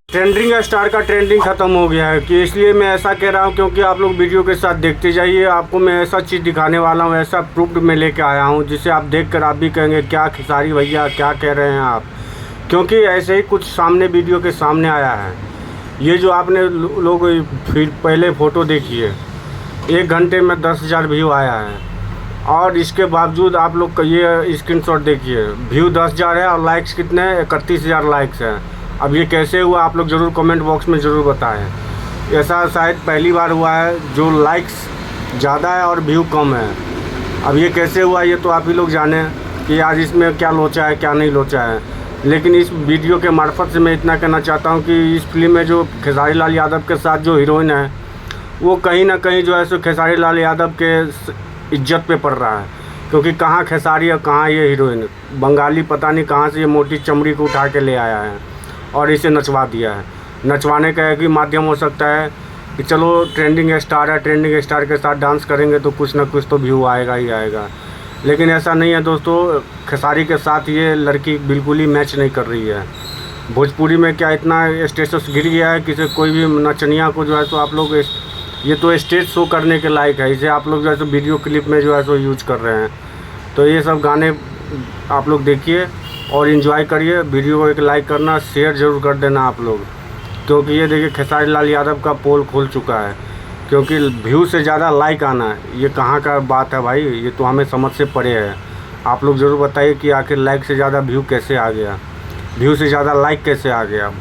Trending star का trending ख़त्म हो गया है कि इसलिए मैं ऐसा कह रहा हूँ, क्योंकि आप लोग वीडियो के साथ देखते जाइए। आपको मैं ऐसा चीज़ दिखाने वाला हूँ, ऐसा प्रूफ में लेके आया हूँ जिसे आप देखकर आप भी कहेंगे क्या खेसारी भैया क्या कह रहे हैं आप। क्योंकि ऐसे ही कुछ सामने वीडियो के सामने आया है। ये जो आपने लोग फिर पहले फ़ोटो देखिए, 1 घंटे में 10,000 व्यू आया है, और इसके बावजूद आप लोग ये स्क्रीनशॉट देखिए, व्यू 10,000 है और लाइक्स कितने हैं, 31,000 लाइक्स हैं। अब ये कैसे हुआ आप लोग ज़रूर कमेंट बॉक्स में ज़रूर बताएं। ऐसा शायद पहली बार हुआ है जो लाइक्स ज़्यादा है और व्यू कम है। अब ये कैसे हुआ ये तो आप ही लोग जाने कि आज इसमें क्या लोचा है क्या नहीं लोचा है। लेकिन इस वीडियो के मार्फत से मैं इतना कहना चाहता हूँ कि इस फिल्म में जो खेसारी लाल यादव के साथ जो हीरोइन है वो कहीं ना कहीं जो है सो खेसारी लाल यादव के इज्जत पे पड़ रहा है। क्योंकि कहाँ खेसारी और कहाँ ये हीरोइन, बंगाली पता नहीं कहाँ से ये मोटी चमड़ी को उठा के ले आया है और इसे नचवा दिया है। नचवाने का एक ही माध्यम हो सकता है कि चलो ट्रेंडिंग स्टार है, ट्रेंडिंग स्टार के साथ डांस करेंगे तो कुछ ना कुछ तो व्यू आएगा ही आएगा। लेकिन ऐसा नहीं है दोस्तों, खेसारी के साथ ये लड़की बिल्कुल ही मैच नहीं कर रही है। भोजपुरी में क्या इतना स्टेटस गिर गया है कि कोई भी नचनिया को जो है तो आप लोग ये तो स्टेज शो करने के लायक है, इसे आप लोग जो है तो वीडियो क्लिप में जो है तो यूज कर रहे हैं। तो ये सब गाने आप लोग देखिए और इन्जॉय करिए। वीडियो को एक लाइक करना, शेयर ज़रूर कर देना आप लोग, क्योंकि ये देखिए खेसारी लाल यादव का पोल खुल चुका है। क्योंकि व्यू से ज़्यादा लाइक आना ये कहाँ का बात है भाई, ये तो हमें समझ से परे है। आप लोग ज़रूर बताइए कि आखिर लाइक से ज़्यादा व्यू कैसे आ गया, व्यू से ज़्यादा लाइक कैसे आ गया।